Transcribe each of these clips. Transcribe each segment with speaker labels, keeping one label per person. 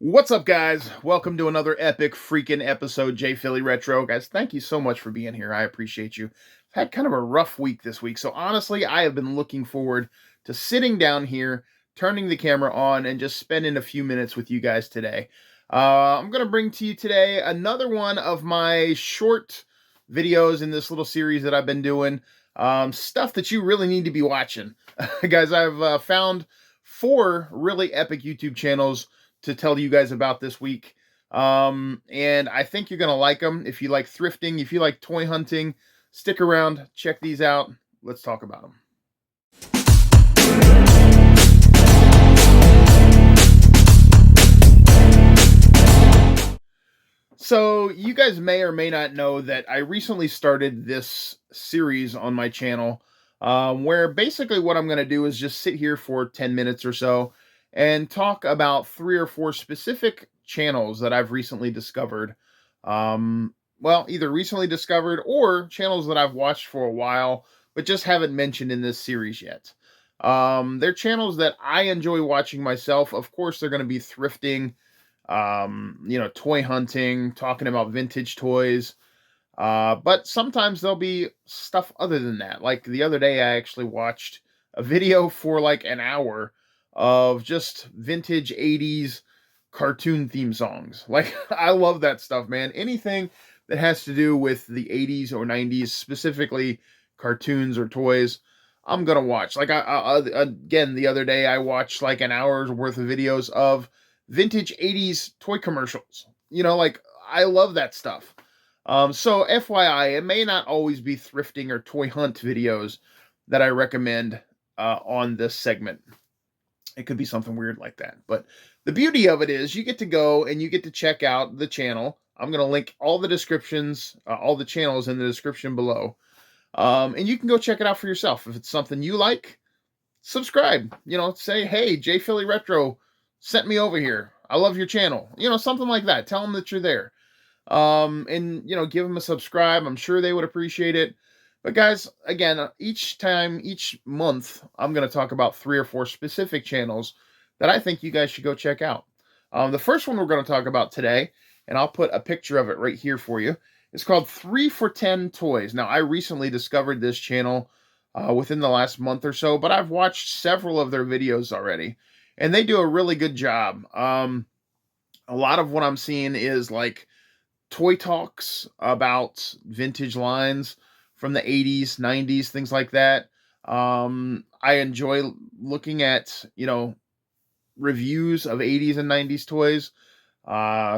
Speaker 1: What's up, guys? Welcome to another epic freaking episode, JPhillyRetro. Guys, thank you so much for being here. I appreciate you. I've had kind of a rough week this week, so honestly, I have been looking forward to sitting down here, turning the camera on, and just spending a few minutes with you guys today. I'm going to bring to you today another one of my short videos in this little series that I've been doing. Stuff that you really need to be watching. Guys, I've found 4 really epic YouTube channels to tell you guys about this week. And I think you're going to like them. If you like thrifting, if you like toy hunting, stick around, check these out. Let's talk about them. So you guys may or may not know that I recently started this series on my channel where basically what I'm going to do is just sit here for 10 minutes or so and talk about 3 or 4 specific channels that I've recently discovered. Well, either recently discovered or channels that I've watched for a while, but just haven't mentioned in this series yet. They're channels that I enjoy watching myself. Of course, they're going to be thrifting, toy hunting, talking about vintage toys. But sometimes there'll be stuff other than that. Like the other day, I actually watched a video for like an hour of just vintage 80s cartoon theme songs. Like, I love that stuff, man. Anything that has to do with the 80s or 90s, specifically cartoons or toys, I'm gonna watch. Like, again, the other day, I watched like an hour's worth of videos of vintage 80s toy commercials. Like, I love that stuff. So FYI, it may not always be thrifting or toy hunt videos that I recommend on this segment. It could be something weird like that. But the beauty of it is you get to go and you get to check out the channel. I'm going to link all the descriptions, all the channels in the description below. And you can go check it out for yourself. If it's something you like, subscribe. Say, hey, JPhillyRetro sent me over here. I love your channel. Something like that. Tell them that you're there. And give them a subscribe. I'm sure they would appreciate it. But guys, again, each month, I'm going to talk about 3 or 4 specific channels that I think you guys should go check out. The first one we're going to talk about today, and I'll put a picture of it right here for you. It's called 3 for 10 Toys. Now, I recently discovered this channel within the last month or so, but I've watched several of their videos already, and they do a really good job. A lot of what I'm seeing is like toy talks about vintage lines from the 80s, 90s, things like that. I enjoy looking at, reviews of 80s and 90s toys,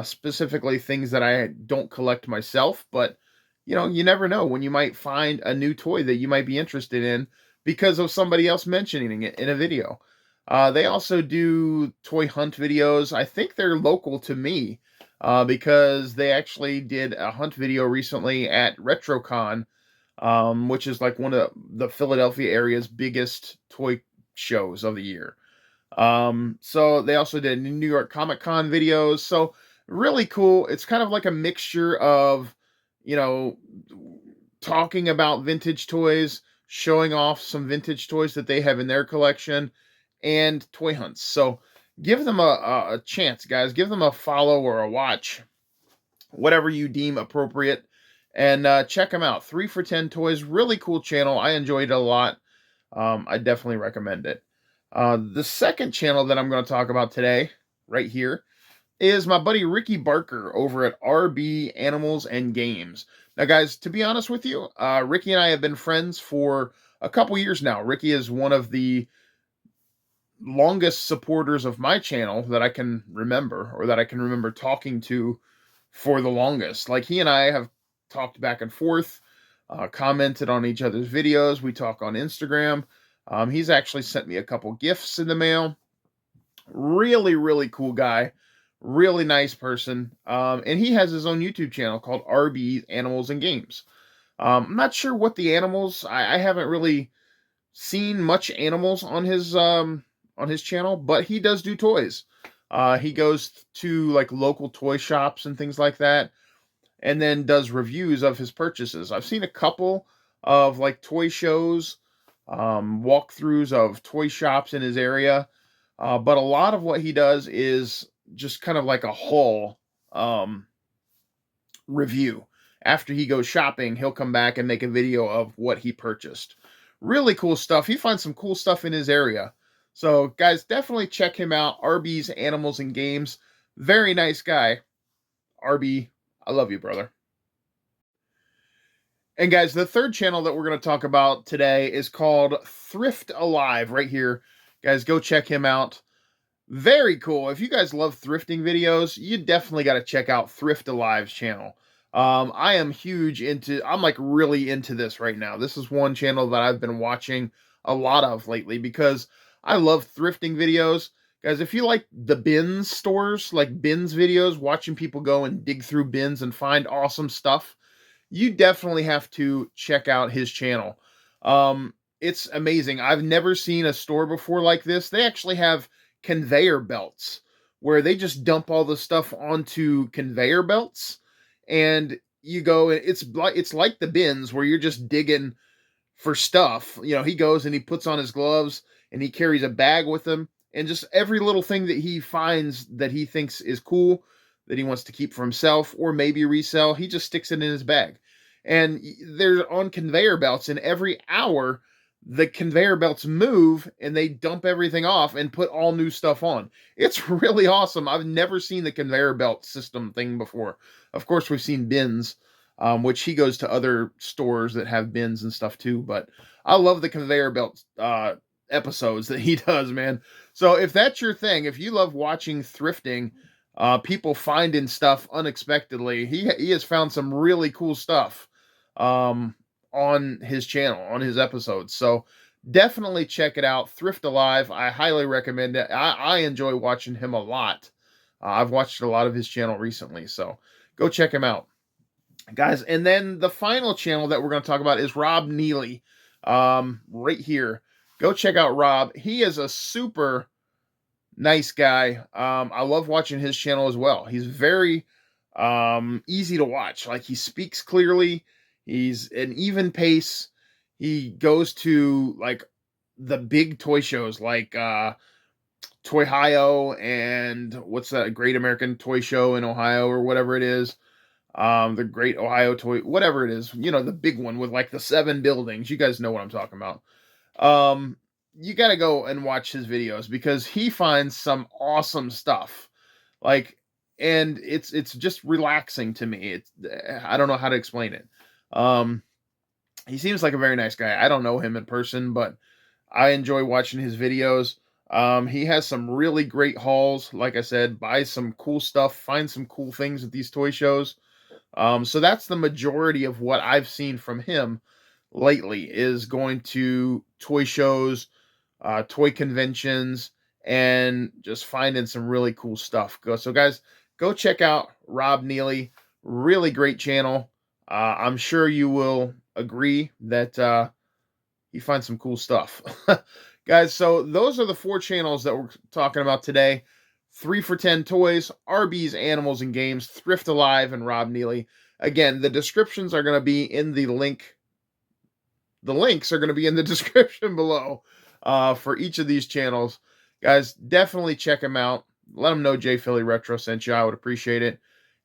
Speaker 1: specifically things that I don't collect myself, but you never know when you might find a new toy that you might be interested in because of somebody else mentioning it in a video. They also do toy hunt videos. I think they're local to me because they actually did a hunt video recently at RetroCon, which is like one of the Philadelphia area's biggest toy shows of the year. So they also did New York Comic Con videos. So really cool. It's kind of like a mixture of, you know, talking about vintage toys, showing off some vintage toys that they have in their collection, and toy hunts. So give them a chance, guys. Give them a follow or a watch, whatever you deem appropriate, and check them out. 3 for 10 Toys, really cool channel. I enjoyed it a lot. I definitely recommend it. The second channel that I'm going to talk about today, right here, is my buddy Ricky Barker over at RB Animals and Games. Now, guys, to be honest with you, Ricky and I have been friends for a couple years now. Ricky is one of the longest supporters of my channel that I can remember, or that I can remember talking to for the longest. Like, he and I have talked back and forth, commented on each other's videos. We talk on Instagram. He's actually sent me a couple gifts in the mail. Really, really cool guy. Really nice person. And he has his own YouTube channel called RB Animals and Games. I'm not sure what the animals, I haven't really seen much animals on his channel, but he does do toys. He goes to like local toy shops and things like that, and then does reviews of his purchases. I've seen a couple of like toy shows, walkthroughs of toy shops in his area, but a lot of what he does is just kind of like a haul um, review. After he goes shopping, he'll come back and make a video of what he purchased. Really cool stuff. He finds some cool stuff in his area. So, guys, definitely check him out. RB's Animals and Games. Very nice guy. RB, I love you, brother. And guys, the third channel that we're going to talk about today is called Thrift Alive, right here. Guys, go check him out. Very cool. If you guys love thrifting videos, you definitely got to check out Thrift Alive's channel. I am I'm like really into this right now. This is one channel that I've been watching a lot of lately because I love thrifting videos. Guys, if you like the bins stores, like bins videos, watching people go and dig through bins and find awesome stuff, you definitely have to check out his channel. It's amazing. I've never seen a store before like this. They actually have conveyor belts where they just dump all the stuff onto conveyor belts, and you go, it's like the bins where you're just digging for stuff. You know, he goes and he puts on his gloves and he carries a bag with him, and just every little thing that he finds that he thinks is cool, that he wants to keep for himself or maybe resell, he just sticks it in his bag. And they're on conveyor belts, and every hour the conveyor belts move and they dump everything off and put all new stuff on. It's really awesome. I've never seen the conveyor belt system thing before. Of course, we've seen bins, which he goes to other stores that have bins and stuff too. But I love the conveyor belt episodes that he does, man. So if that's your thing, if you love watching thrifting, people finding stuff unexpectedly, he has found some really cool stuff on his channel, on his episodes. So definitely check it out. Thrift Alive. I highly recommend it. I enjoy watching him a lot. I've watched a lot of his channel recently, so go check him out, guys. And then the final channel that we're going to talk about is Rob Neely, right here. Go check out Rob. He is a super nice guy. I love watching his channel as well. He's very easy to watch. Like, he speaks clearly. He's an even pace. He goes to like the big toy shows like Toy Ohio, and what's that Great American Toy Show in Ohio or whatever it is. The Great Ohio Toy, whatever it is, you know, the big one with like the 7 buildings. You guys know what I'm talking about. You got to go and watch his videos because he finds some awesome stuff. Like, and it's just relaxing to me. I don't know how to explain it. He seems like a very nice guy. I don't know him in person, but I enjoy watching his videos. He has some really great hauls. Like I said, buy some cool stuff, find some cool things at these toy shows. So that's the majority of what I've seen from him lately, is going to toy shows, toy conventions, and just finding some really cool stuff. So guys, go check out Rob Neely. Really great channel. I'm sure you will agree that you find some cool stuff. Guys, so those are the 4 channels that we're talking about today. 3 for 10 Toys, RB's Animals and Games, Thrift Alive, and Rob Neely. Again, the descriptions are going to be in the link. The links are going to be in the description below for each of these channels. Guys, definitely check them out. Let them know JPhillyRetro sent you. I would appreciate it.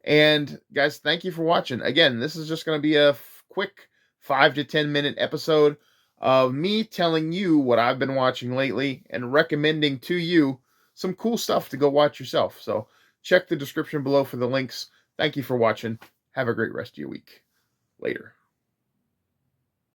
Speaker 1: And guys, thank you for watching. Again, this is just going to be a quick 5 to 10 minute episode of me telling you what I've been watching lately and recommending to you some cool stuff to go watch yourself. So check the description below for the links. Thank you for watching. Have a great rest of your week. Later.